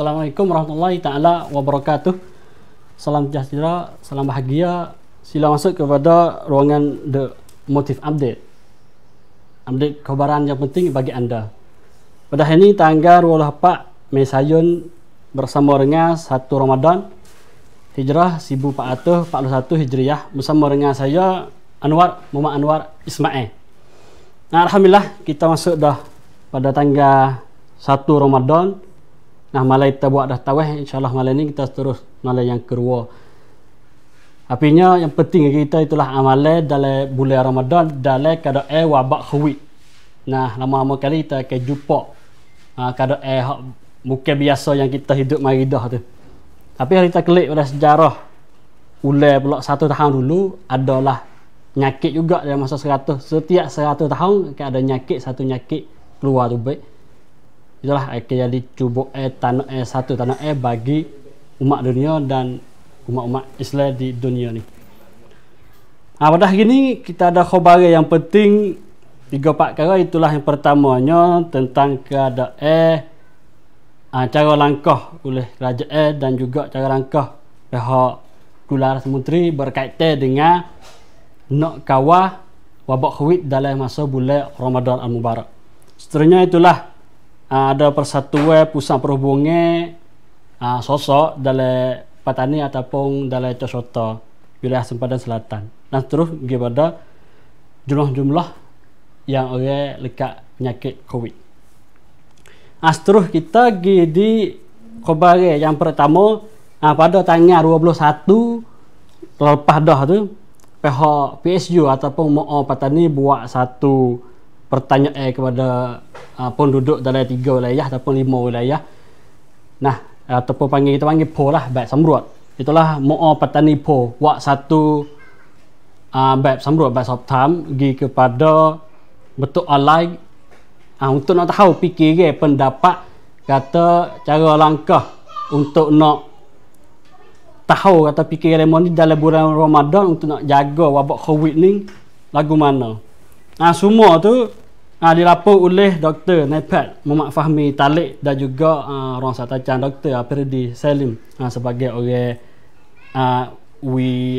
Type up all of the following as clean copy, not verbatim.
Assalamualaikum warahmatullahi taala wabarakatuh. Salam sejahtera, salam bahagia. Sila masuk kepada ruangan The Motive Update. Update khabaran yang penting bagi anda. Pada hari ini tanggal 24 Mei Sayun bersama dengan 1 Ramadan Hijrah 1441 Hijriah bersama dengan saya Muhammad Anwar Ismail. Nah, alhamdulillah kita masuk dah pada tanggal 1 Ramadan. Nah, malam kita buat dah tawih, insyaAllah malam ni kita terus malam yang kedua. Artinya yang penting kita itulah amalan dalam bulan Ramadan dalam keadaan wabak Covid. Nah, lama-lama kali kita akan jumpa keadaan bukan biasa yang kita hidup mari dah tu. Tapi hari kita klik pada sejarah ulai pula 1 tahun dulu adalah nyakit juga dalam masa 100. Setiap 100 tahun akan ada nyakit, satu nyakit keluar tu baik. Itulah akan jadi cuba satu tanah bagi umat dunia dan umat-umat Islam di dunia ni. Pada hari ni kita ada khabar yang penting 3-4 perkara. Itulah yang pertamanya tentang keadaan cara langkah oleh kerajaan dan juga cara langkah pihak Keluarga Menteri berkaitan dengan nak kawal wabak Covid dalam masa bulan Ramadan Al-Mubarak. Seterusnya itulah ada persatuan pusat perhubungan sosok dalam Patani ataupun dalam Cosota wilayah Sempadan Selatan, dan terus kepada jumlah-jumlah yang orang lekat penyakit Covid. Terus kita pergi di khabar yang pertama pada tanggal 21 lepas dah tu pihak PSU ataupun MOA Patani buat satu pertanyaan kepada penduduk dalam 3 wilayah ataupun 5 wilayah. Nah, ataupun kita panggil PO lah, bab samruat. Itulah MOA Patani PO buat satu bab samruat, bab soptam pergi kepada bentuk online untuk nak tahu fikir pendapat kata cara langkah untuk nak tahu kata fikir lemon ni dalam bulan Ramadan untuk nak jaga wabak Covid ni lagu mana. Semua tu dilapor oleh Dr. Nepat Muhammad Fahmi Talik dan juga orang satacan Dr. Firdi Salim sebagai orang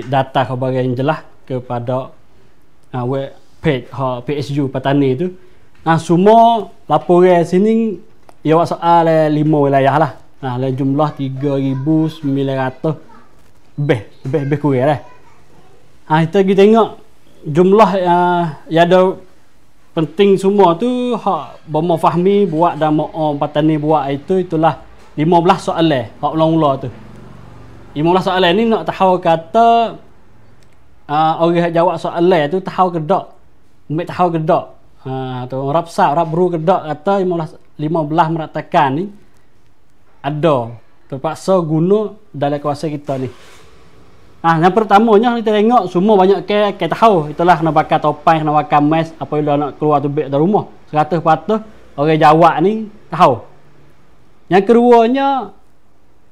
data khabar yang jelas kepada web page PSU Patani tu. Semua laporan sini ia buat soal 5 wilayah lah. Dalam jumlah 3,900 lebih kurang lah. Kita pergi tengok jumlah yang ada penting semua tu hak Bomo Fahmi buat dan MOA Patani buat itulah 15 soalan hak mula-mula tu. 15 soalan ni nak tahu kata orang jawab soalan tu tahu ke tak, ambil tahu ke tak, atau rap bro ke tak kata 15 meratakan ni ada terpaksa guna dalam kawasan kita ni. Yang pertamanya kita tengok semua banyak ke tahu itulah kena pakai topan, kena pakai mask apabila nak keluar tu dari rumah. 100% orang jawab ni tahu. Yang keduanya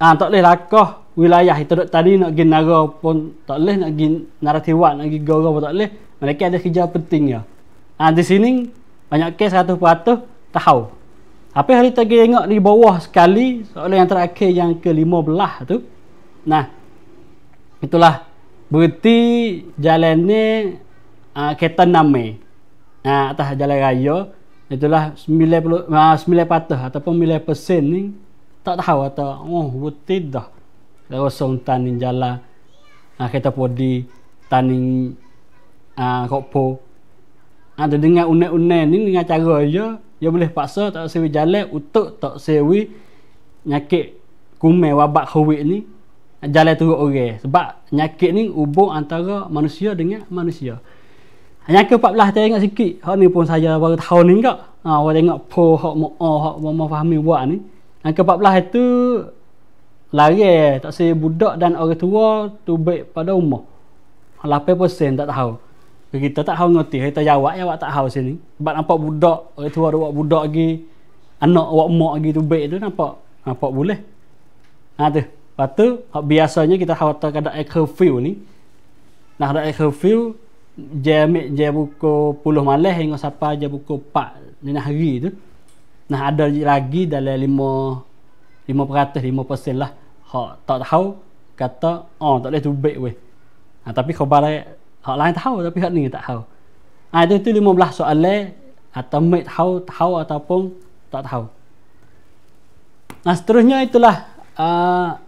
tak boleh lakah wilayah itu tadi nak pergi nara pun tak boleh, nak pergi Naratiwat, nak pergi Gora pun tak boleh. Mereka ada kerja penting ya. Di sini banyak ke 100% tahu. Tapi hari kita tengok di bawah sekali soalan yang terakhir yang ke-15 tu. Itulah berarti jalan ni kereta 6 atas jalan raya. Itulah 9% ataupun 9% ni tak tahu atau berarti dah kosong taning jalan kereta podi taning kokpo. Ada dengan unek-unek ni dengan cara dia boleh paksa tak sewi jalan untuk tak sewi nyakit kumel wabak Covid ni jalan turut orang, sebab nyakit ni hubung antara manusia dengan manusia. Yang ke-14 saya tengok sikit. Hak ni pun saya baru tahu ni enggak. Orang tengok po hak MOA hak Mama Fahmi buat ni. Yang ke-14 itu lari tak saya budak dan orang tua tu baik pada umur. 8% tak tahu. Kita tak tahu ngerti, kita jawab tak tahu sini. Sebab nampak budak, orang tua buat budak lagi, anak buat mak lagi tu baik tu nampak boleh. Tu. Lepas tu, biasanya kita khawatir keadaan curfew ni. Ada curfew, jam pukul 10 malam hingga sampai jam pukul 4 dini hari tu. Ada lagi dalam 5 5% lah hak tak tahu kata tak boleh tubik weh. Tapi khabar hak lain tahu tapi hak ni tak tahu. Itu 15 soalan atau mek tahu ataupun tak tahu. Seterusnya itulah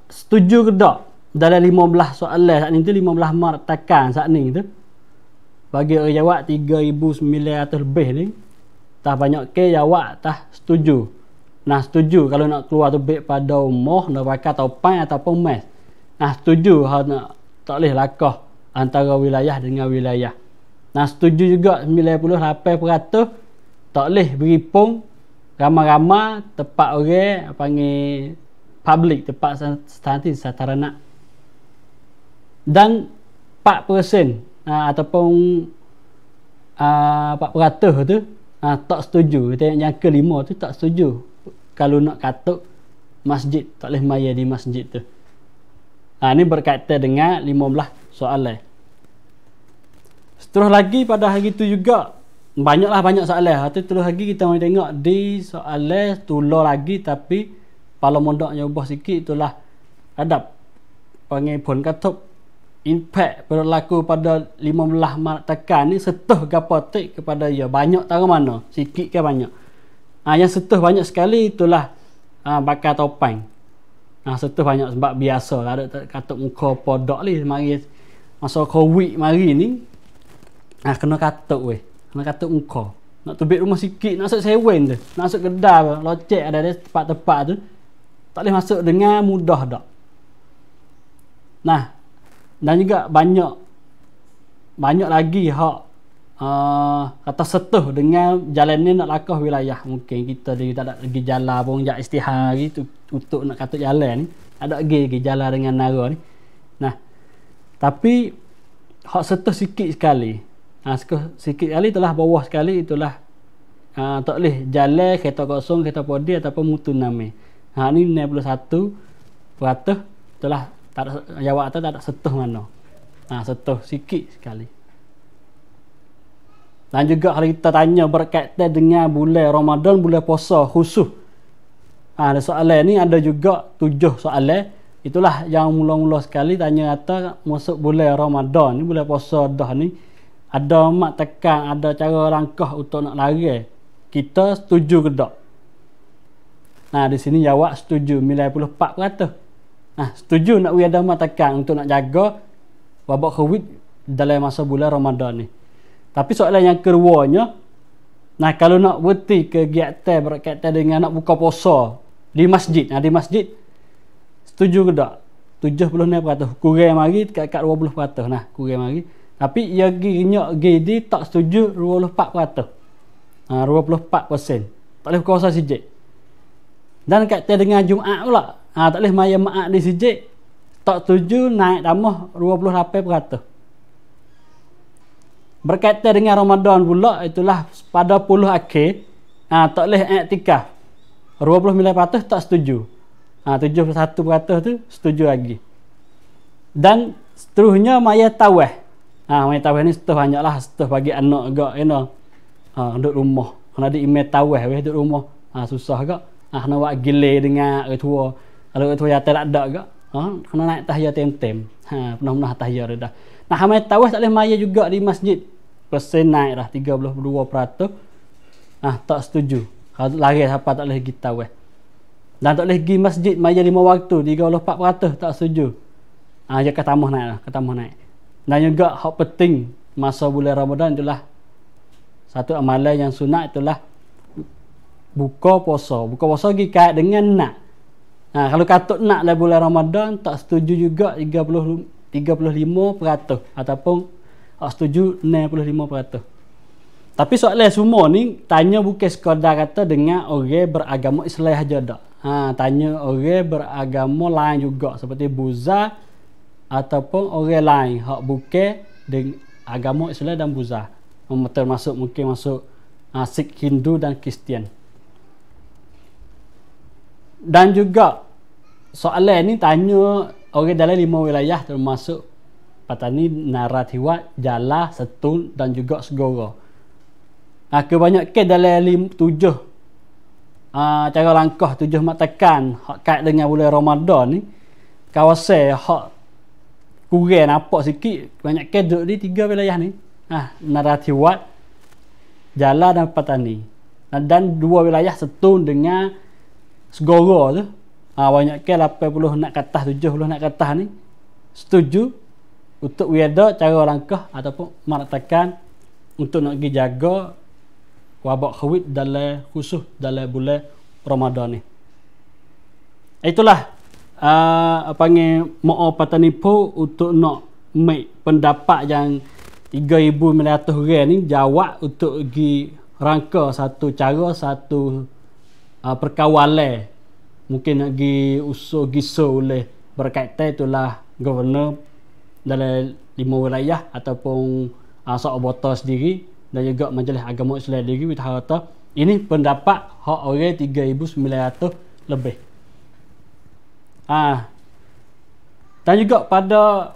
setuju ke tak dalam 15 soalan saat ni tu 15 mark tekan saat ni tu. Bagi orang jawab 3,900 lebih ni tah banyak ke jawab tah setuju. Setuju kalau nak keluar tubik pada umur nak pakai topeng ataupun mes. Setuju hak nak tak boleh lakah antara wilayah dengan wilayah. Setuju juga 98% tak boleh beripung ramai-ramai tempat orang panggil public, tempat stanti sarana. Dan 4% ataupun 4% tu tak setuju. Kita yang kelima tu tak setuju kalau nak katuk masjid, tak boleh maya di masjid tu. Ini berkaitan dengan 15 soalan. Terus lagi pada hari tu juga banyak soalan. Terus lagi kita mau tengok di soalan tular lagi tapi kalau mondoknya ubah sikit itulah adab panggil pun katup impact berlaku pada 15 mark tekan ni setuh gapotik kepada ia banyak tahu mana sikit ke banyak. Yang setuh banyak sekali itulah bakar topeng. Setuh banyak sebab biasa ada katup muka podok ni mari masa covid mari ni kena katup weh, kena katup muka. Nak tubik rumah sikit, nak masuk sewen tu, nak masuk kedai locek ada tempat-tempat tu tak boleh masuk dengan mudah dak. Dan juga banyak lagi hak kata setuh dengan jalan ni nak lakah wilayah. Mungkin kita dia tak ada lagi jalan pun jak istihar hari tu untuk nak katuk jalan ni. Ada lagi jalan dengan nara ni. Tapi hak setuh sikit sekali. Sikit sekali itulah bawah sekali itulah tak boleh jalan kereta kosong, kereta podi ataupun mutu name. Ni 91% itulah tak ada jawab tak ada setuh mana. Setuh sikit sekali. Dan juga kalau kita tanya berkaitan dengan bulan Ramadan, bulan puasa khusus. Ada soalan ni ada juga 7 soalan. Itulah yang mula-mula sekali tanya kata masuk bulan Ramadan ni, bulan puasa dah ni ada mak tekan, ada cara langkah untuk nak lari. Kita setuju ke tak? Di sini jawab setuju 94%. Setuju nak ada mak tekan untuk nak jaga wabak covid dalam masa bulan Ramadan ni. Tapi soalan yang keduanya, kalau nak berhenti kegiatan berkaitan dengan nak buka puasa di masjid, di masjid setuju ke tak? 76%. Kurang mari dekat 20%. Kurang mari. Tapi ia ginyak gidi tak setuju 24%. 24%. Tak boleh buka puasa sijik. Dan kaitan dengan Jumaat pula, tak boleh maya maat di sijik. Tak setuju naik tambah 28%. Berkaitan dengan Ramadan pula itulah pada 10 akhir tak boleh iktikaf. 29% tak setuju. 71% tu setuju lagi. Dan seterusnya maya tawah. Maya tawah ni setuh banyaklah, setuh bagi anak gak duduk rumah. Kena ada email tawah duduk rumah. Susah gak. Kena buat gile dengan orang tua. Kalau orang tua yang tak ada gak, kena naik tahiyat tem-tem. Pernah tahiyat dah. Maya tawah tak boleh maya juga di masjid. Persen naik dah 32%. Tak setuju. Kalau lari siapa tak boleh pergi tawah. Dan tak boleh pergi masjid maya 5 waktu, 34% tak setuju. Dia ketambah naik. Dan juga hak penting masa bulan Ramadan itulah satu amalan yang sunat itulah buka puasa. Buka puasa pergi kait dengan nak. Kalau katut nak dalam bulan Ramadan tak setuju juga 35% ataupun tak setuju 65%. Tapi soalan semua ni tanya bukan sekadar kata dengan orang beragama Islam saja dak. Tanya orang beragama lain juga seperti Buddha ataupun orang lain hak bukan dengan agama Islam dan Buddha. Termasuk mungkin masuk Sikh, Hindu dan Kristian. Dan juga soalan ni tanya orang dalam 5 wilayah termasuk Patani, Narathiwat, Jala, Setun dan juga Segoro. Kebanyakan dalam 7 cara langkah 7 mak tekan hak kait dengan bulan Ramadan ni, kawasan hak kurang nampak sikit banyak ke duduk di 3 wilayah ni. Narati Wat, Jala dan Patani. Dan 2 wilayah setun dengan Segoro tu. Banyak ke 80 nak ke atas, 70 nak ke atas ni setuju untuk wiada cara langkah ataupun martakan untuk nak pergi jaga wabak Covid dalam khusus dalam bulan Ramadan ni. Itulah panggil Mo'o Patani Po untuk nak make pendapat yang 3,900 orang ni jawab untuk pergi rangka satu cara, satu perkawalan. Mungkin nak pergi usul giso oleh berkaitan itulah governor dalam 5 wilayah ataupun Sok Bota sendiri dan juga Majlis Agama Islam sendiri. Kita harap ini pendapat hak orang 3,900 lebih. Dan juga pada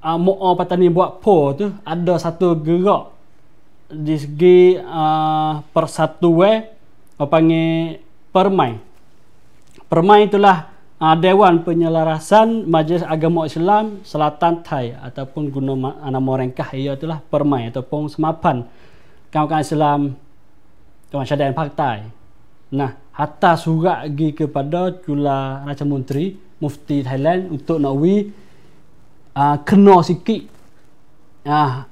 Mo'o Patani buat po tu ada satu gerak di segi persatuan panggil permai. Permai itulah Dewan Penyelarasan Majlis Agama Islam Selatan Thai ataupun guna nama rengkah ia itulah permai ataupun semapan kawan-kawan Islam Kemasyarakat Partai. Nah, hatta surat pergi kepada Jula Raja Menteri Mufti Thailand untuk nak kena sikit.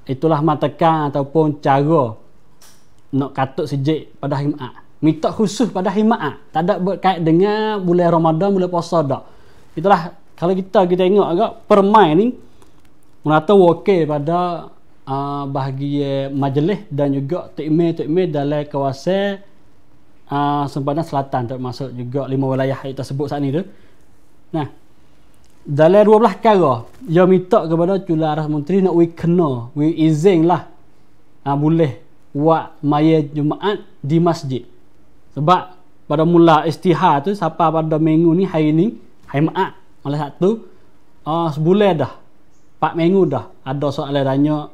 Itulah matakan ataupun cara nak katuk sejik pada hari Jumaat. Minta khusus pada hari Jumaat. Tak ada berkait dengan bulan Ramadan, bulan puasa tak. Itulah kalau kita tengok agak permai ni menata wakil pada bahagian majlis dan juga tukmir dalam kawasan sempadan selatan, termasuk juga 5 wilayah yang kita sebut saat ni tu. Nah, dalam 12 perkara dia minta kepada Jula Raja Menteri nak kena izin lah boleh buat maya Jumaat di masjid. Sebab pada mula istihar tu sampai pada minggu ni hari Jumaat malam Sabtu sebulan dah 4 minggu dah ada soalan tanya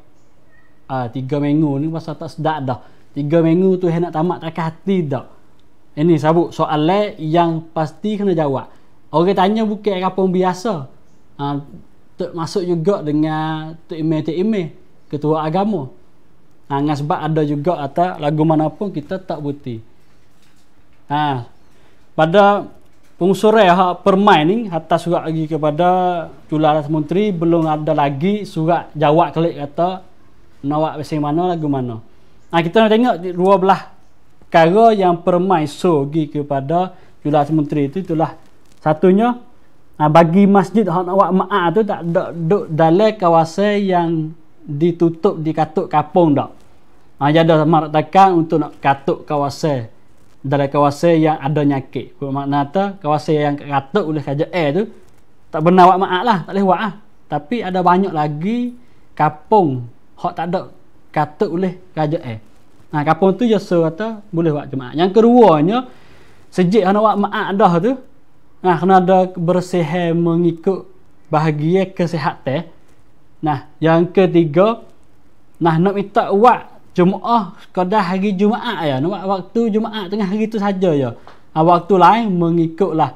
3 minggu ni pasal tak sedap dah 3 minggu tu nak tamat tak hati dah. Ini sabuk soalan yang pasti kena jawab. Orang tanya bukan apa biasa. Termasuk juga dengan email ketua agama. Dengan sebab ada juga atas lagu mana pun kita tak buti. Pada pengusuran hak permai ni atas surat lagi kepada Jula Raja Menteri belum ada lagi surat jawab klik kata nak bersih mana lagu mana. Kita nak tengok 12 perkara yang permai so pergi kepada Jula Raja Menteri itu itulah satunya bagi masjid hak nak buat maaf tu tak ada duduk dalam kawasan yang ditutup dikatuk kapung tak. Jadi ada martakan untuk nak katuk kawasan dalam kawasan yang ada nyakit. Bermakna kawasan yang katuk oleh KJL tu tak benar buat maaf lah, tak boleh buat lah. Tapi ada banyak lagi kapung hak tak ada katuk oleh KJL. Kapung tu jasa kata boleh buat jemaah. Yang keduanya sejak nak buat maaf dah tu kena ada kebersihan mengikut bahagian kesihatan. Yang ketiga nak minta buat Jumaat sekadar hari Jumaat ya. Nak buat waktu Jumaat tengah hari tu saja ya. Waktu lain mengikutlah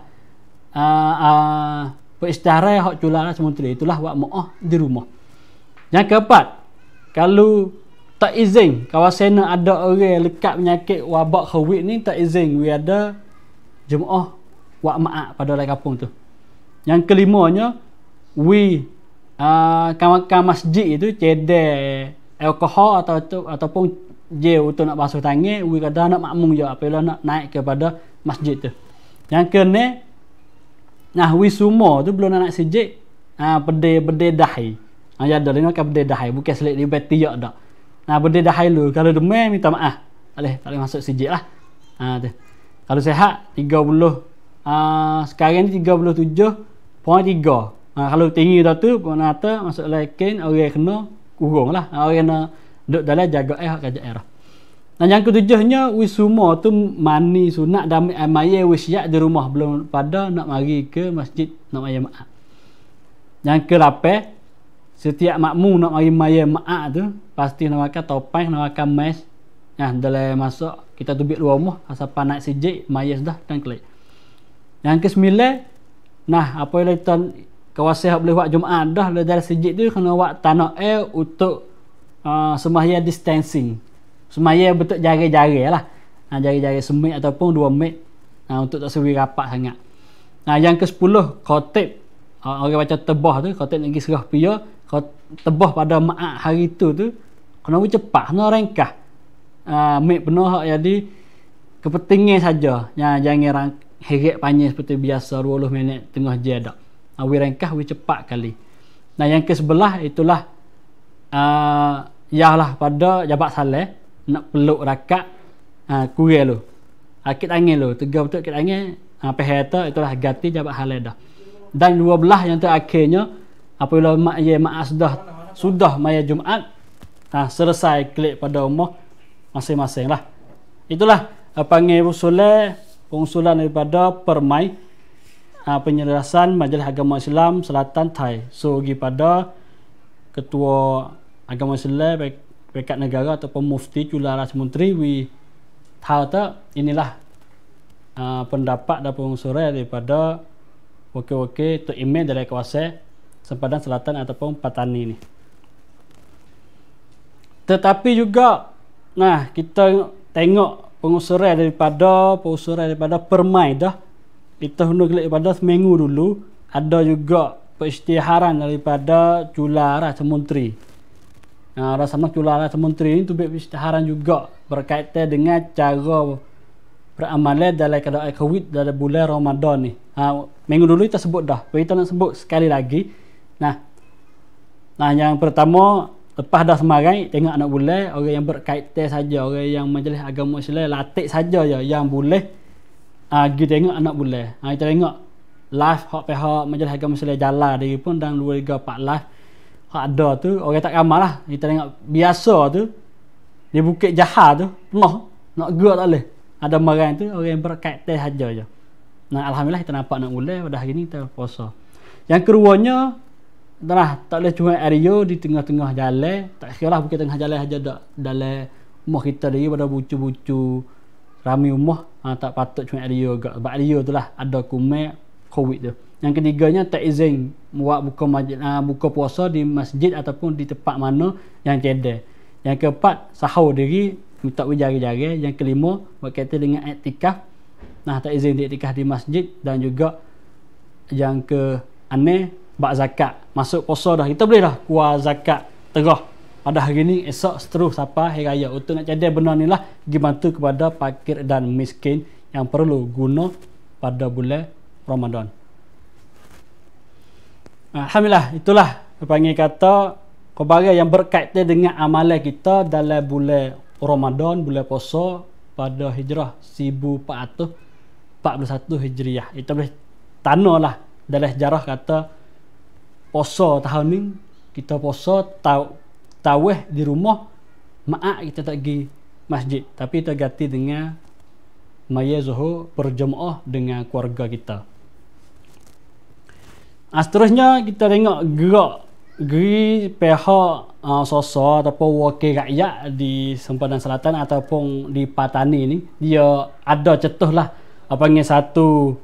peristiaran hak Jula Raja Menteri itulah buat maaf di rumah. Yang keempat, kalau tak izin kawasan ada orang lekat penyakit wabak Covid ni tak izin ada Jumaat buat maaf pada dalam kampung tu. Yang kelimanya kawan-kawan masjid itu cedek alkohol ataupun gel untuk nak basuh tangan, kadang nak makmum je apabila nak naik kepada masjid tu. Yang kena semua tu belum nak sejik berde dahi. Ya ada ni kan berde dahi bukan selit di beti ya dak. Berde dahi lu kalau demam minta maaf. Tak boleh masuk sejik lah. Tu. Kalau sihat 30 sekarang ni 37.3. Kalau tinggi dah tu penata masuk lain orang kena kurung lah. Orang kena duduk dalam jaga KJR. Yang ketujuhnya semua tu mani sunat dan maya siap di rumah belum pada nak mari ke masjid nak maya maaf. Yang ke-8 setiap makmum nak mari maya maaf tu pasti nak pakai topeng, nak pakai mask dalam masuk kita tubik luar rumah asapa naik sijik mayas dah dan klik. Yang ke-9, apa yang kita kawasan boleh buat Jumaat dah dari sijik tu kena buat tanah air untuk sembahyang distancing. Sembahyang betul jari-jari lah. Jari-jari semit ataupun 2 meter untuk tak sewi rapat sangat. Yang ke-10, khotib. Orang baca tebah tu, khotib lagi serah pia, tebah pada maat hari tu kena cepat, kena ringkas. Mik penuh jadi kepentingan saja. Jangan heret panjang seperti biasa 20 minit tengah je dak. Wi ringkas, wi cepat kali. Yang ke-11 itulah ialah pada jabat saleh nak peluk rakat kurang lu. Akit angin lu, tegar betul akit angin. Peheta itulah ganti jabat halal dah. Dan 12 yang terakhirnya apabila mak sudah maya Jumaat selesai klik pada rumah masing-masing lah. Itulah panggil pengusulan daripada permai penyelesaian Majlis Agama Islam Selatan Thai. So pada Ketua Agama Islam pekat negara ataupun Mufti Chula Raja Menteri wi tahu tak inilah pendapat dan pengusuran daripada wakil-wakil Tok Imam dari kawasan Sempadan Selatan ataupun Patani ni. Tetapi juga kita tengok pengusuran daripada permai dah kita hendak daripada seminggu dulu ada juga peristiharan daripada Chula Raja Menteri. Rasanya Chula Raja Menteri ni tu peristiharan juga berkaitan dengan cara beramalan dalam keadaan COVID dalam bulan Ramadan ni. Minggu dulu kita sebut dah. Kita nak sebut sekali lagi. Yang pertama lepas dah semarai tengok anak bulan, orang yang berkaitan saja, orang yang Majlis Agama Islam latih saja je yang boleh pergi tengok anak bulan. Kita tengok live hak pihak Majlis Agama Islam jalan dia pun dan 2 3 4 live hak ada tu orang tak ramai lah. Kita tengok biasa tu di Bukit Jahar tu penuh nak gerak tak boleh. Ada marang tu orang yang berkaitan saja je. Alhamdulillah kita nampak nak mulai pada hari ni kita puasa. Yang keduanya tak boleh cuma area di tengah-tengah jalan. Tak kira lah bukan tengah jalan saja dak dalam rumah kita dia pada bucu-bucu ramai rumah tak patut cuma area juga. Sebab area tu lah ada kumat COVID tu. Yang ketiganya tak izin buat buka puasa di masjid ataupun di tempat mana yang cedek. Yang keempat sahur diri minta jari-jari. Yang kelima berkaitan dengan iktikaf. Tak izin iktikaf di masjid. Dan juga yang ke-6 bak zakat. Masuk puasa dah kita boleh dah keluar zakat terah pada hari ni esok seterus sampai hari raya. Untuk nak cedek benda ni lah pergi bantu kepada fakir dan miskin yang perlu guna pada bulan Ramadan. Alhamdulillah itulah panggil kata khabar yang berkaitan dengan amalan kita dalam bulan Ramadan, bulan puasa pada hijrah 1441 Hijriah. Kita boleh tanda lah dalam sejarah kata puasa tahun ni kita puasa tawih di rumah, maaf kita tak pergi masjid tapi kita ganti dengan maya zuhur berjemaah dengan keluarga kita. Seterusnya kita tengok geri pihak sosok ataupun wakil rakyat di Sempadan Selatan ataupun di Patani ni dia ada cetuh lah panggil satu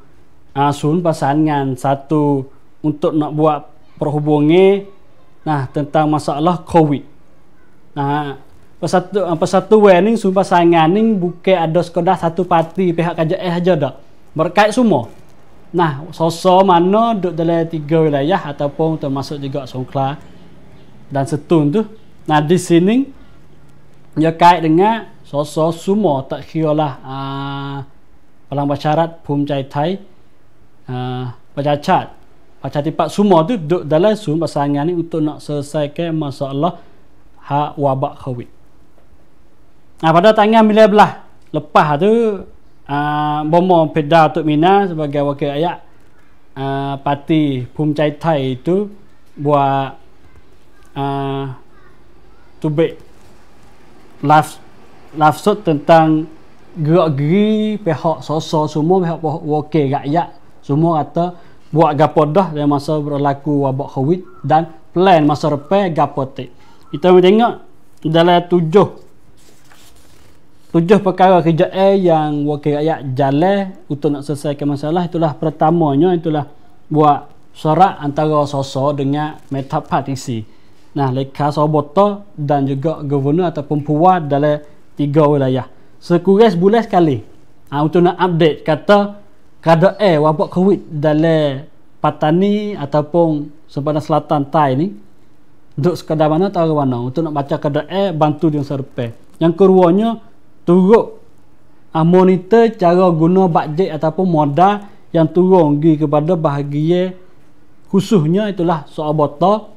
sun pasangan satu untuk nak buat perhubungan tentang masalah COVID. Persatuan ni sun pasangan ni bukan ada sekadar satu parti pihak KJS saja dak. Berkait semua. Sosok mana duduk dalam 3 wilayah ataupun termasuk juga Songkhla dan Setun tu. Di sini dia kait dengan sosok semua tak kira lah Palang Basyarat, Phum Chai Thai, Pacacat, Pacatipat semua tu duduk dalam sun pasangan ni untuk nak selesaikan masalah wabak COVID. Pada tanggal 15 lepas tu Bomo Peda Tok Mina sebagai wakil rakyat parti Phum Chai Thai itu buat tubik live shot tentang gerak-geri pihak sosok semua pihak wakil rakyat semua kata buat gapo dah dalam masa berlaku wabak COVID dan plan masa depan gapo tik. Kita tengok dalam 7 7 perkara kerjaan yang wakil rakyat jalan untuk nak selesaikan masalah. Itulah pertamanya, itulah buat sorak antara sosok dengan metode partisi. Nah, leka sobota dan juga gubernur ataupun puan dalam 3 wilayah. Sekurang sebulan sekali. Untuk nak update kata keadaan wabak COVID dalam Patani ataupun sepanjang selatan Thai ni. Untuk sekadar mana tahu mana. Untuk nak baca keadaan, bantu dia serpai. Yang keduanya, turut monitor cara guna bajet ataupun modal yang turun pergi kepada bahagian khususnya itulah soal botol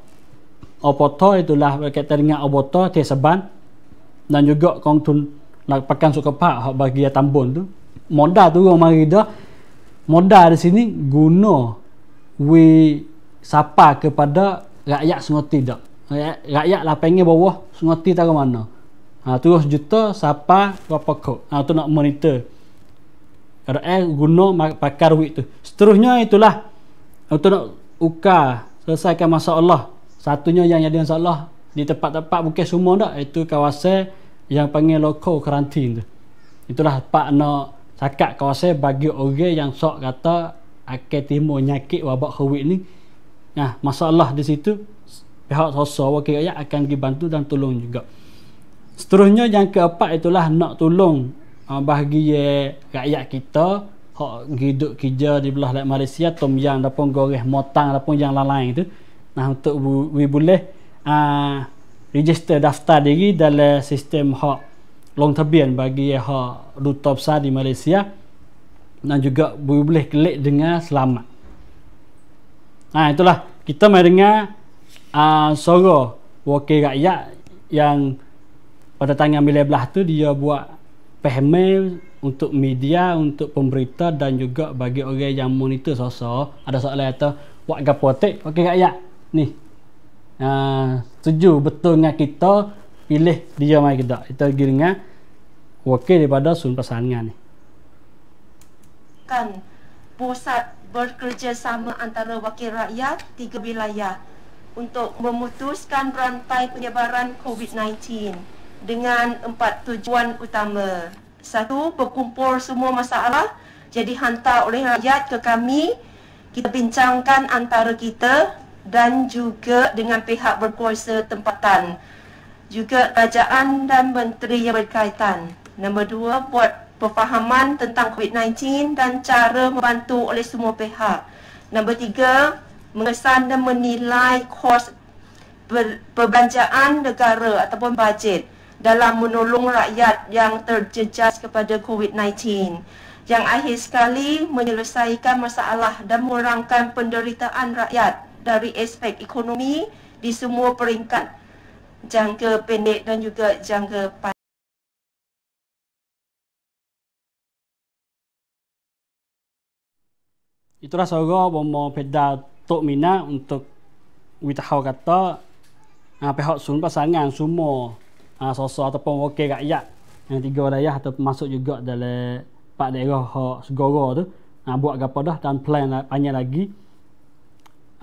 opota, itulah berkaitan dengan obota tesaban dan juga kongtun pakan sukapak bahagian tambun tu modal turun mari dah. Modal di sini guna sapa kepada rakyat sengoti dak. Rakyat lah pengen bawah sengoti tak ke mana. 3 juta siapa berapa kok. Tu nak monitor. Kalau guna pakar duit tu. Seterusnya itulah untuk nak ukar selesaikan masalah. Satunya yang ada masalah di tempat-tempat bukan semua dak, itu kawasan yang panggil local quarantine tu. Itulah pak nak cakap kawasan bagi orang yang sok kata akan timbul nyakit wabak COVID ni. Nah, masalah di situ pihak sosok wakil rakyat akan dibantu dan tolong juga. Seterusnya yang keempat itulah nak tolong bahagian rakyat kita hak hidup kerja di belah Malaysia tom yang ataupun goreh motang ataupun yang lain tu. Nah, untuk boleh register daftar diri dalam sistem hak long tabian bagi hak duta besar di Malaysia dan juga boleh klik dengan selamat. Nah, itulah kita mai dengar suara wakil rakyat yang pada tangan bila belah tu dia buat pemail untuk media, untuk pemberita dan juga bagi orang yang monitor sosok. Ada soalan atau buat gapotek wakil rakyat ni setuju betul dengan kita pilih dia mai ke tak. Kita pergi dengan wakil daripada Sun Pasangan ni. Kan pusat bekerjasama antara wakil rakyat 3 wilayah untuk memutuskan rantai penyebaran COVID-19 dengan 4 tujuan utama. 1. Berkumpul semua masalah jadi hantar oleh rakyat ke kami. Kita bincangkan antara kita dan juga dengan pihak berkuasa tempatan, juga kerajaan dan menteri yang berkaitan. Nombor 2, buat perfahaman tentang COVID-19 dan cara membantu oleh semua pihak. Nombor 3, mengesan dan menilai kos perbelanjaan negara ataupun bajet dalam menolong rakyat yang terjejas kepada COVID-19. Yang akhir sekali, menyelesaikan masalah dan mengurangkan penderitaan rakyat dari aspek ekonomi di semua peringkat jangka pendek dan juga jangka panjang. Itulah suara bomo pedal Tok Mina untuk witahu kata pihak Sun Pasangan semua sosok ataupun wakil rakyat yang 3 wilayah atau masuk juga dalam 4 daerah hak segara tu buat gapo dah dan plan panjang lagi.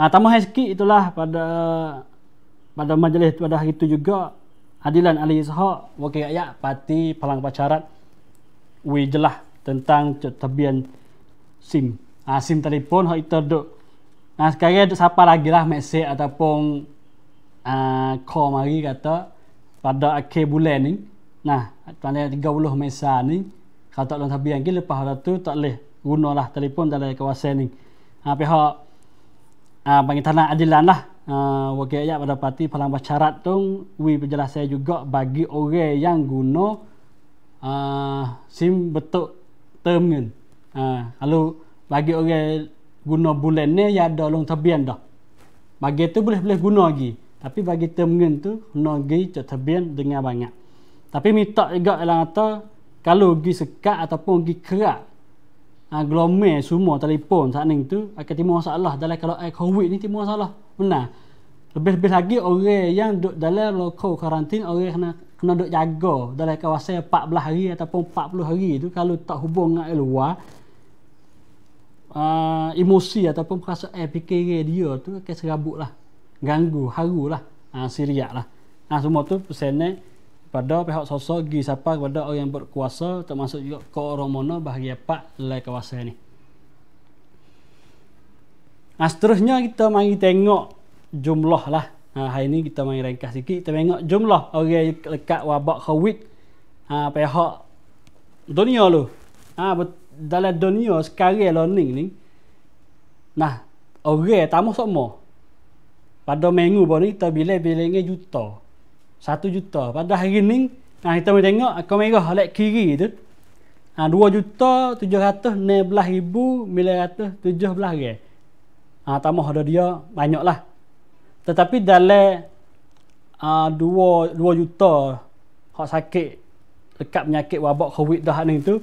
Tambahan sikit itulah pada majlis pada hari itu juga Adilan Ali Ishak wakil rakyat parti Palang Pacarat jelas tentang tabian SIM. SIM telefon hak itu duk. Sekarang duk siapa lagi lah mesej ataupun call mari kata pada akhir bulan ni. Tanggal 30 Mesa ni kalau tak dalam tabian lagi lepas tu tak boleh gunalah telefon dalam kawasan ni. Pihak bagi tanah adilan lah wakil rakyat pada parti Palang Pacarat tu penjelasan juga bagi orang yang guna SIM betul term. Kalau bagi orang guna bulan ni ya ada long tabian dah. Bagi tu boleh guna lagi. Tapi bagi term tu guna lagi cek tabian dengan banyak. Tapi minta juga dalam kata kalau pergi sekat ataupun pergi kerak glomel semua telefon saat ni tu akan timbul masalah dalam kalau COVID ni timbul masalah. Benar. Lebih-lebih lagi orang yang duduk dalam local quarantine, orang kena duduk jaga dalam kawasan 14 hari ataupun 40 hari tu kalau tak hubung dengan luar emosi ataupun perasaan fikir dia tu akan serabut lah, ganggu, haru lah, siriak lah. Semua tu pesan pada pihak sosok gi siapa kepada orang yang berkuasa, termasuk juga ke orang mana bahagian pak dalam kawasan ni. Seterusnya kita mari tengok jumlah lah. Hari ni kita mari ringkas sikit, kita tengok jumlah orang yang lekat wabak COVID pihak dunia lu. Dalam dunia sekarang learning ni. Nah, orang tamu semua. Pada minggu baru ni kita bilangnya juta. 1 juta. Pada hari ni kita boleh tengok akun merah lek kiri tu. 2,16,917 tambah ada dia banyaklah. Tetapi dalam 2 juta hak sakit dekat penyakit wabak COVID dah ni tu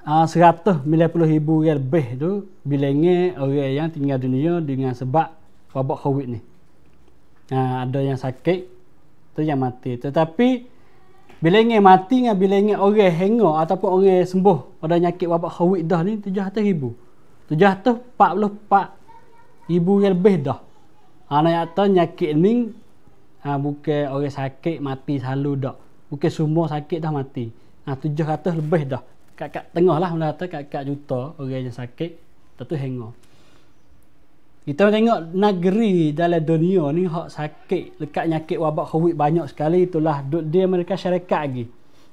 190,000 lebih tu bilangnya orang yang tinggal dunia dengan sebab wabak COVID ni. Ada yang sakit tu yang mati. Tetapi bilangnya mati dengan bilangnya orang hengok ataupun orang sembuh pada penyakit wabak COVID dah ni 700,000. 744,000 yang lebih dah. Nak kata penyakit ni bukan orang sakit mati selalu dah. Bukan semua sakit dah mati. 700 lebih dah. Kat tengah lah mula kata kat juta orang yang sakit tentu hengok. Kita tengok negeri dalam dunia ni hak sakit dekat penyakit wabak COVID banyak sekali, itulah di Amerika Syarikat lagi.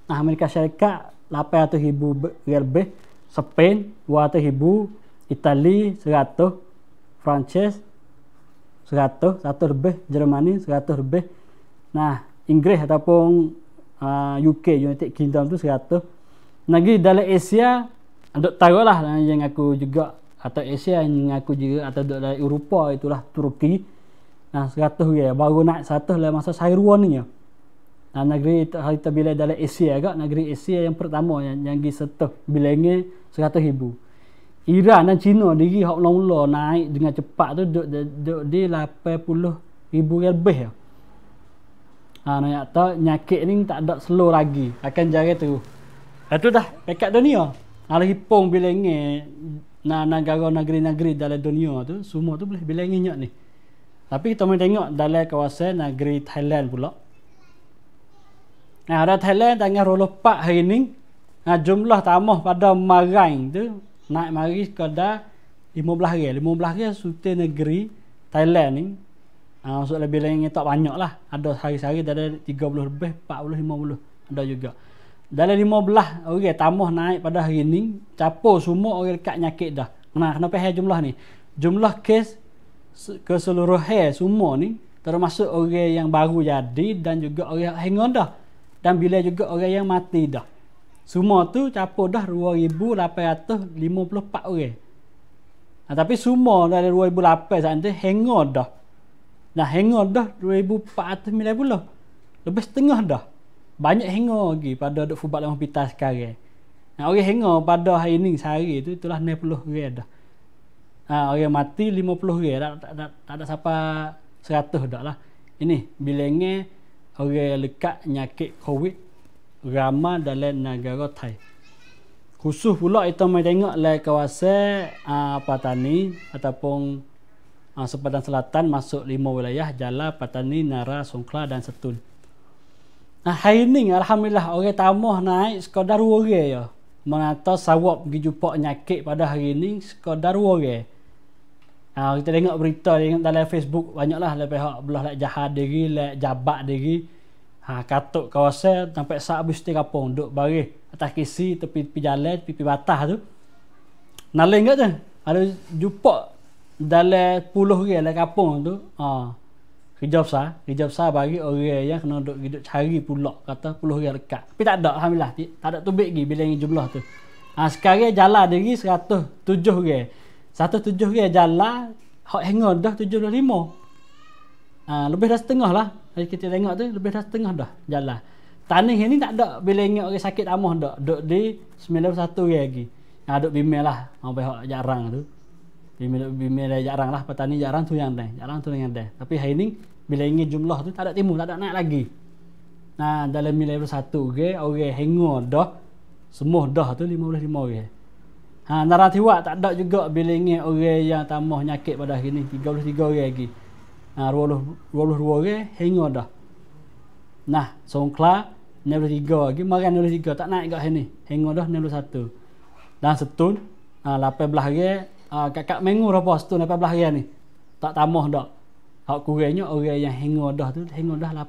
Amerika Syarikat 800,000 lebih, Spain 200,000, Itali 100, Perancis 100 lebih, Jermani 100 lebih. Inggeris ataupun UK United Kingdom tu 100. Negeri dalam Asia duk taruhlah yang aku juga, atau Asia yang aku juga, atau duk dalam Eropah itulah Turki. 100 ya, baru naik 100 dalam masa Syairuan ni ya. Negeri kita bila dalam Asia agak, negeri Asia yang pertama yang gi setah bilangnya 100,000. Iran dan China diri hak mula-mula naik dengan cepat tu duk di 80,000 lebih ya. Nak kata penyakit ni tak ada slow lagi, akan jaga tu. Itu dah pekat dunia. Hipung bilangnya negara negeri-negeri dalam dunia tu semua tu boleh bilangnya ni. Tapi kita mau tengok dalam kawasan negeri Thailand pula. Ada Thailand tanggal 24 hari ni. Jumlah tambah pada Marang tu naik mari sekadar 15 hari sultan negeri Thailand ni. Maksud lebih bilangnya tak banyak lah. Ada hari-hari dalam 30 lebih, 40, 50 ada juga. Dalam 15 orang tambah naik pada hari ni, capur semua orang dekat penyakit dah. Kenapa jumlah ni? Jumlah kes keseluruhan semua ni termasuk orang yang baru jadi dan juga orang yang hangon dah. Dan bila juga orang yang mati dah. Semua tu capur dah 2,854 orang. Tapi semua dari 2008 saat ni hangon dah. Hangon dah 2,490. Lebih setengah dah. Banyak hengor lagi pada duk fubat dalam hospital sekarang. Orang hengor pada hari ni sehari tu itulah 90 orang dah. Orang mati 50 orang, tak ada siapa 100 dah lah. Ini bilangnya orang lekat penyakit COVID ramai dalam negara Thai. Khusus pula kita mai tengok lai kawasan Patani ataupun sepadan selatan masuk 5 wilayah Jala, Patani, Nara, Songkhla dan Setun. Hari ni alhamdulillah orang tambah naik sekadar 2 orang ya. Menata sawab pergi jumpa penyakit pada hari ni sekadar 2 orang. Kita tengok berita dalam Facebook banyaklah le pihak belah lek jahat diri, lek jabat diri. Katuk kawasan sampai sak habis di kampung duk baris atas kisi tepi jalan, tepi batas tu. Naling kat tu. Ada jumpa dalam 10 orang dalam kampung tu. Kerja besar bagi orang yang kena duk cari pula kata 10 orang dekat. Tapi tak ada alhamdulillah, tak ada tubik lagi bila jumlah tu. Sekarang jalan diri 107 orang. 107 orang jalan hak hangor dah 75. Lebih dah setengah lah. Kita tengok tu lebih dah setengah dah jalan. Tanah ni tak ada bila orang sakit amah dak. Duk di 91 orang lagi. Duk bimbel lah. Hak jarang tu. Bimbel jarang lah, petani jarang tu yang dah. Jarang tu yang dah. Tapi hari ni bila ingin jumlah tu tak ada timbul, tak ada naik lagi. Dalam nilai 1 orang hangor dah semua dah tu 55 orang. Naratiwa tak ada juga bila ingin orang yang tambah penyakit pada hari ni 33 orang lagi. 22 orang hangor dah. Nah, Songkhla 63 lagi, Maran 63 tak naik kat sini. Hingga dah 61. Dan Setun 18 hari kakak Mengu apa Setun 18 hari ni. Tak tambah dak. Hak kurangnya orang yang hingga dah 8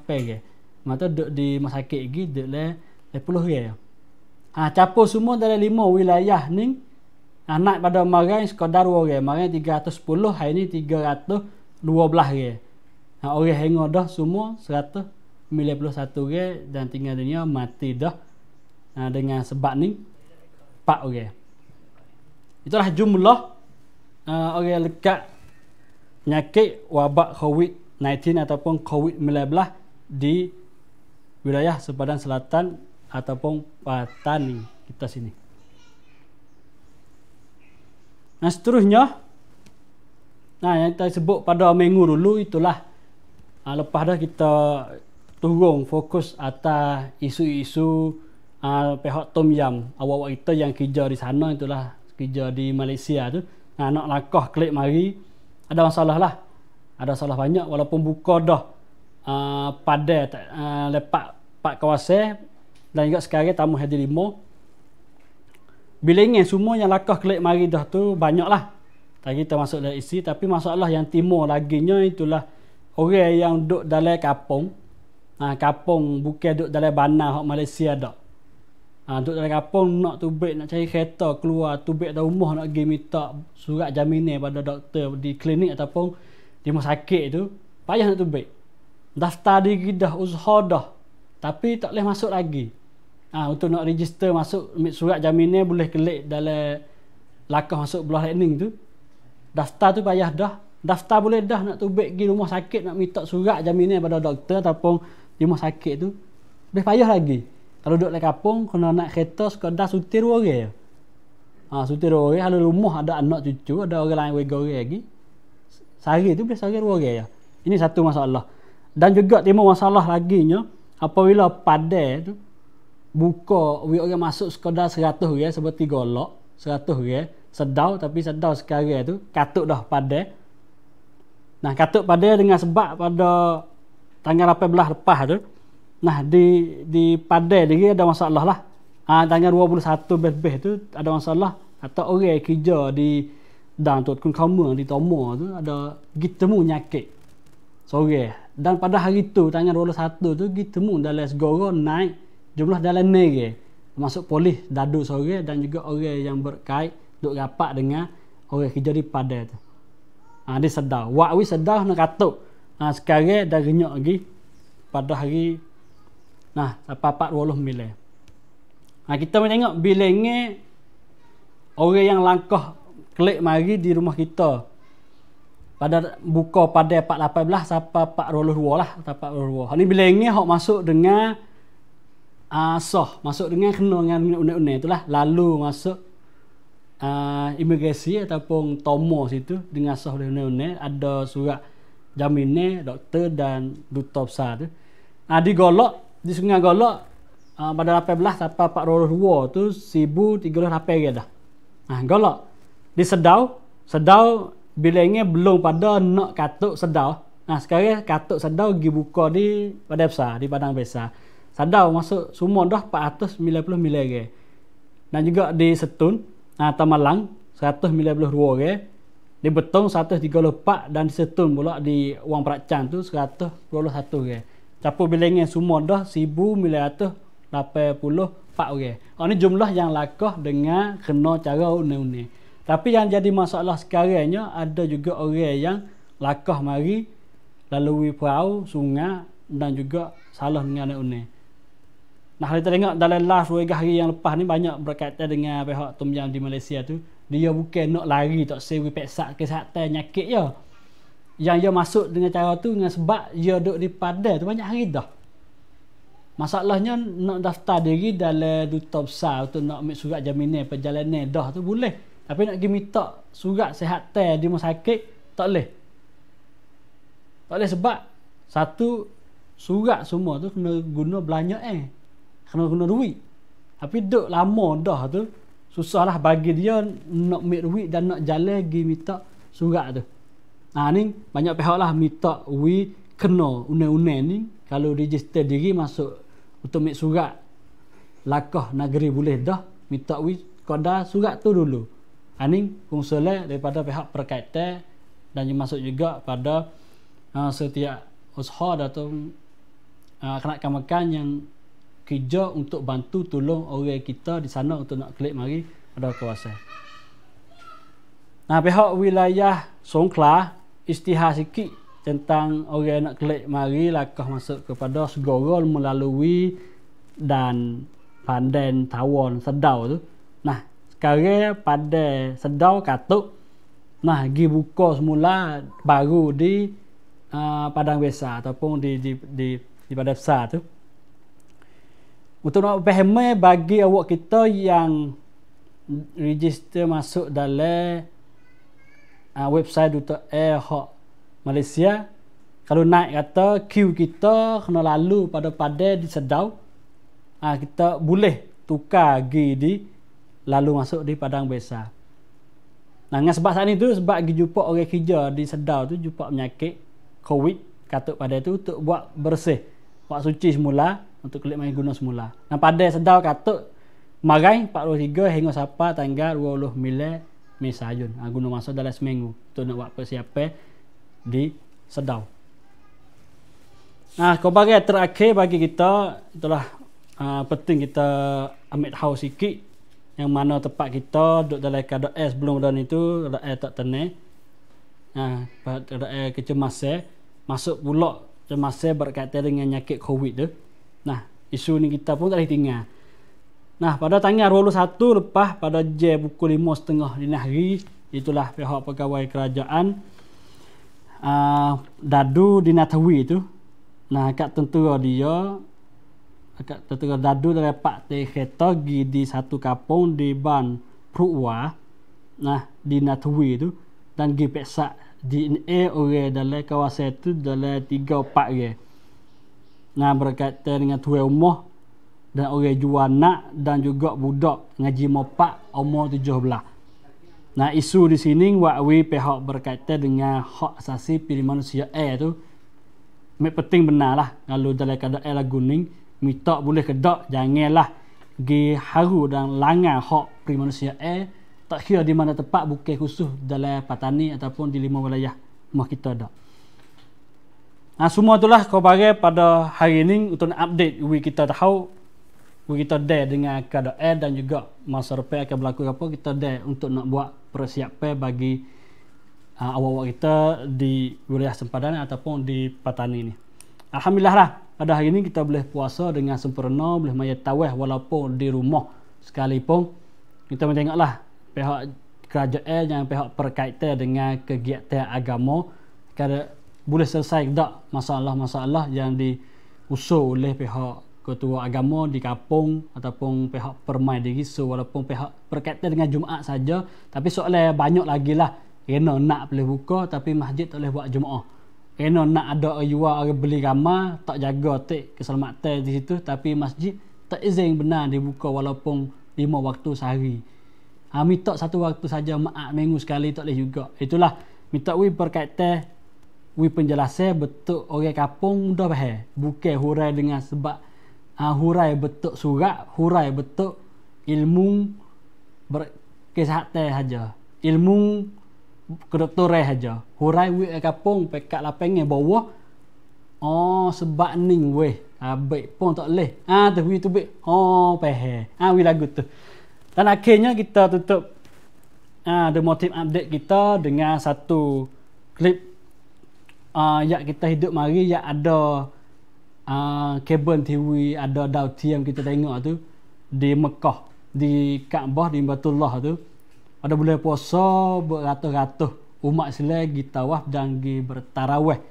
hari. Mata duk di rumah sakit lagi duk le 10 hari. Capur semua dalam 5 wilayah ni. Naik pada Maran sekadar 2 hari. Maran 310, hari ni 312 hari. Orang hingga dah semua 191 orang dan tinggal dunia mati dah dengan sebab ni 4 orang. Itulah jumlah orang lekat penyakit wabak COVID-19 ataupun COVID-19 di wilayah sepadan selatan ataupun Patani kita sini. Nah, seterusnya yang kita sebut pada minggu dulu itulah lepas dah kita turun fokus atas isu-isu pihak Tom Yam, awak-awak kita yang kerja di sana, itulah kerja di Malaysia tu, nak langkah klik mari ada masalah lah, ada masalah banyak walaupun buka dah pada lepak kawasan dan juga sekarang tamu hadir 5 bilangan semua yang langkah klik mari dah tu banyak lah. Tadi kita masuk dari isi, tapi masalah yang timur laginya itulah orang yang duduk dalam kampung. Kampung bukan duduk dalam bandar hak Malaysia dak. Duduk dalam kampung nak tubik, nak cari kereta keluar, tubik dari rumah nak pergi minta surat jaminan pada doktor di klinik ataupun di rumah sakit tu, payah nak tubik. Daftar diri dah, usaha dah, tapi tak boleh masuk lagi. Untuk nak register masuk surat jaminan boleh klik dalam langkah masuk belah lightning tu. Daftar tu payah dah. Daftar boleh dah, nak tubik pergi rumah sakit nak minta surat jaminan pada doktor ataupun di rumah sakit tu lebih payah lagi. Kalau duduk di kampung kena naik kereta sekadar sutir 2 orang. Sutir 2 orang, kalau rumah ada anak cucu, ada orang lain warga orang lagi. Sehari tu boleh sehari 2 orang ya. Ini satu masalah. Dan juga timbul masalah laginya apabila padai tu buka orang masuk sekadar 100 orang seperti golok 100 orang sedau, tapi sedau sekarang tu katuk dah padai. Nah, katuk pada dengan sebab pada tanggal 18 lepas tu, nah di Padai dia ada masalah lah. Tanggal 21 lebih tu ada masalah atau orang kerja di dan Tok Kun Kama di Tomo tu ada gitemu nyakit sore. Dan pada hari tu tanggal 21 tu gitemu dalam segoro naik jumlah dalam nege. Masuk polis dadu sore dan juga orang yang berkait duk rapat dengan orang kerja di Padai tu. Dia sedar. Wakwi sedar nak katuk. Sekarang dah renyok lagi pada hari sampai 49. Kita tengok bilangnya orang yang langkah klik mari di rumah kita pada buka pada 418 sampai 422 lah, 422. Ni bilangnya hok masuk dengan masuk dengan kena dengan undang-undang itulah, lalu masuk imigrasi ataupun Tomo situ dengan sah oleh undang-undang, ada surat jaminan doktor dan duta besar tu. Di Golok, di Sungai Golok pada 18 sampai 422 tu 1308 dah. Golok di Sedau bilangnya belum pada nak katuk Sedau. Sekarang katuk Sedau pergi buka di Padang Besar, di Padang Besar. Sedau masuk semua dah 490 miliar. Dan juga di Setun, Tamalang 192 orang, di Betong 134 dan di Setun pula di Wang Pracan tu 121 orang. Capur bilangnya semua dah 1984 orang. Ini jumlah yang lakah dengan kena cara undang-undang. Tapi yang jadi masalah sekarangnya ada juga orang yang lakah mari lalui perahu, sungai dan juga salah dengan undang-undang. Kita tengok dalam last 2 hari yang lepas ni banyak berkaitan dengan pihak Tom Yam di Malaysia tu. Dia bukan nak lari tak sewi peksa kesihatan nyakit je. Yang dia masuk dengan cara tu dengan sebab dia duduk di Padai tu banyak hari dah. Masalahnya nak daftar diri dalam duta besar untuk nak ambil surat jaminan perjalanan dah tu boleh. Tapi nak pergi minta surat kesihatan di rumah sakit tak boleh. Tak boleh sebab satu surat semua tu kena guna belanja kena guna duit. Tapi duk lama dah tu susahlah bagi dia nak ambil duit dan nak jalan pergi minta surat tu. Ni banyak pihak lah minta kena une-une ni kalau register diri masuk untuk ambil surat lakah negeri boleh dah minta koda surat tu dulu. Ini konsulat daripada pihak berkaitan dan masuk juga pada setiap usaha atau kanak-kanak yang kerja untuk bantu tolong orang kita di sana untuk nak klik mari pada kawasan. Nah, pihak wilayah Songkhla istihar sikit tentang orang nak klik mari lakah masuk kepada segera melalui dan Pandan Tawon Sedau tu. Nah, sekarang pada Sedau Katuk nah pergi buka semula baru di Padang Besar ataupun di Padang Besar tu. Untuk nak faham bagi awak kita yang register masuk dalam website untuk hak Malaysia, kalau naik kata queue kita kena lalu pada di Sedau, kita boleh tukar pergi di lalu masuk di Padang Besar. Nah, dengan sebab saat ni tu sebab pergi jumpa orang kerja di Sedau tu jumpa penyakit COVID katuk pada tu untuk buat bersih, buat suci semula untuk klik main guna semula. Nah, pada Sedau katuk marai 43 hingga sampai tanggal 29 Mei Sayun. Guna masa dalam seminggu untuk nak buat persiapan di Sedau. Nah, khabar terakhir bagi kita itulah penting kita ambil tahu sikit yang mana tempat kita duduk dalam keadaan sebelum dan itu keadaan tak tenang. Keadaan kecemasan masuk pula kecemasan berkaitan dengan penyakit COVID tu. Nah, isu ni kita pun tak boleh tinggal. Nah, pada tanggal 21 lepas pada jam pukul 5.30 dini hari itulah pihak pegawai kerajaan Dadu di Natawi tu. Nah, kat tentera dia tentera Dadu dari Pak kereta pergi di satu kampung di Ban Prukwa, nah di Natawi tu, dan pergi peksa DNA orang dalam kawasan tu dalam 3-4 orang. Nah, berkaitan dengan tuan rumah dan orang jual anak dan juga budak ngaji mopak umur 17. Nah, isu di sini wakwi pihak berkaitan dengan hak asasi pilih manusia tu penting benar lah. Kalau dalam keadaan lagu ni minta boleh kedak, janganlah pergi haru dan langgar hak pri manusia tak kira di mana tempat, bukan khusus dalam Patani ataupun di 5 wilayah rumah kita dak. Nah, semua itulah khabar pada hari ini untuk update kita tahu kita dah dengan keadaan dan juga masa depan akan berlaku apa, kita dah untuk nak buat persiapan bagi awak-awak kita di wilayah sempadan ataupun di Patani ni. Alhamdulillah lah, pada hari ini kita boleh puasa dengan sempurna, boleh maya tawaf walaupun di rumah sekalipun. Kita tengoklah pihak kerajaan yang pihak berkaitan dengan kegiatan agama kada boleh selesai tak masalah-masalah yang diusul oleh pihak ketua agama di kampung ataupun pihak permai diri. So walaupun pihak berkaitan dengan Jumaat saja, tapi soalnya banyak lagi lah. Kena nak boleh buka tapi masjid tak boleh buat Jumaat. Kena nak ada jual orang beli ramai, tak jaga keselamatan di situ, tapi masjid tak izin benar dibuka walaupun 5 waktu sehari. Minta satu waktu saja maaf minggu sekali tak boleh juga. Itulah minta berkaitan penjelasan betul orang kampung dah faham. Bukan hurai dengan sebab hurai betul surat, hurai betul ilmu kesihatan saja. Ilmu kedoktoran saja. Hurai kampung pekat lapangnya bawah. Sebab ni weh. Baik pun tak boleh. Tu baik. Faham. Wi lagu tu. Dan akhirnya kita tutup The Motive Update kita dengan satu klip yang kita hidup mari yang ada kabel TV, ada dauti yang kita tengok tu di Mekah, di Kaabah, di Baitullah tu. Pada bulan puasa beratus-ratus umat Islam pergi tawaf dan pergi bertarawih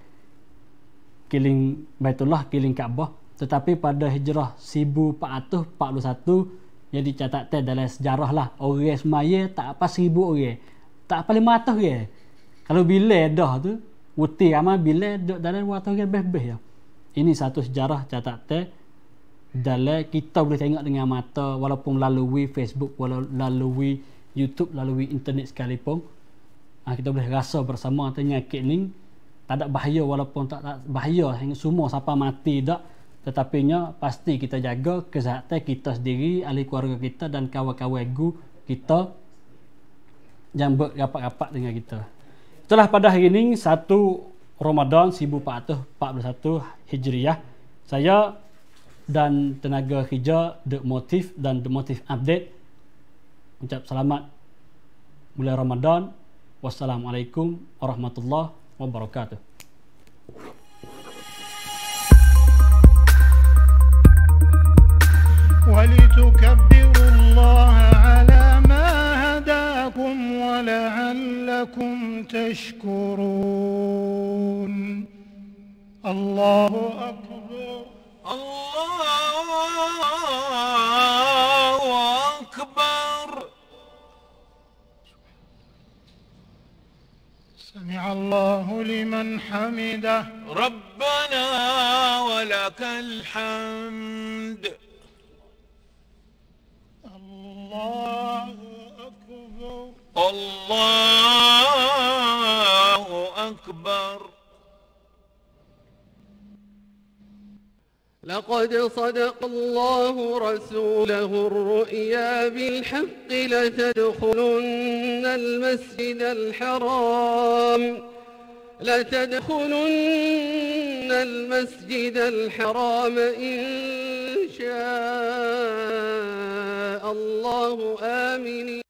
keliling Baitullah, keliling Kaabah. Tetapi pada hijrah 1441 yang dicatatkan dalam sejarah lah, orang semaya tak apa 1000 orang, tak apa 500 orang. Kalau bila dah tu wuti ramai, bila dalam 200 orang lebih ya. Ini satu sejarah catatan dalam kita boleh tengok dengan mata walaupun melalui Facebook, walaupun melalui YouTube, melalui internet sekalipun. Kita boleh rasa bersama penyakit ni tak ada bahaya, walaupun tak ada bahaya hingga semua siapa mati dak, tetapinya pasti kita jaga kesihatan kita sendiri, ahli keluarga kita dan kawan-kawan kita yang berapat-rapat dengan kita. Itulah pada hari ini 1 Ramadan 1441 Hijriah. Saya dan tenaga kerja The Motif dan The Motif Update ucap selamat bulan Ramadan. Wassalamualaikum warahmatullahi wabarakatuh. ولتكبروا الله على ما هداكم ولعلكم تشكرون. الله أكبر. الله أكبر. سمع الله لمن حمده. ربنا ولك الحمد. الله أكبر. الله أكبر. لقد صدق الله رسوله الرؤيا بالحق لتدخلن المسجد الحرام إن شاء الله آمنين.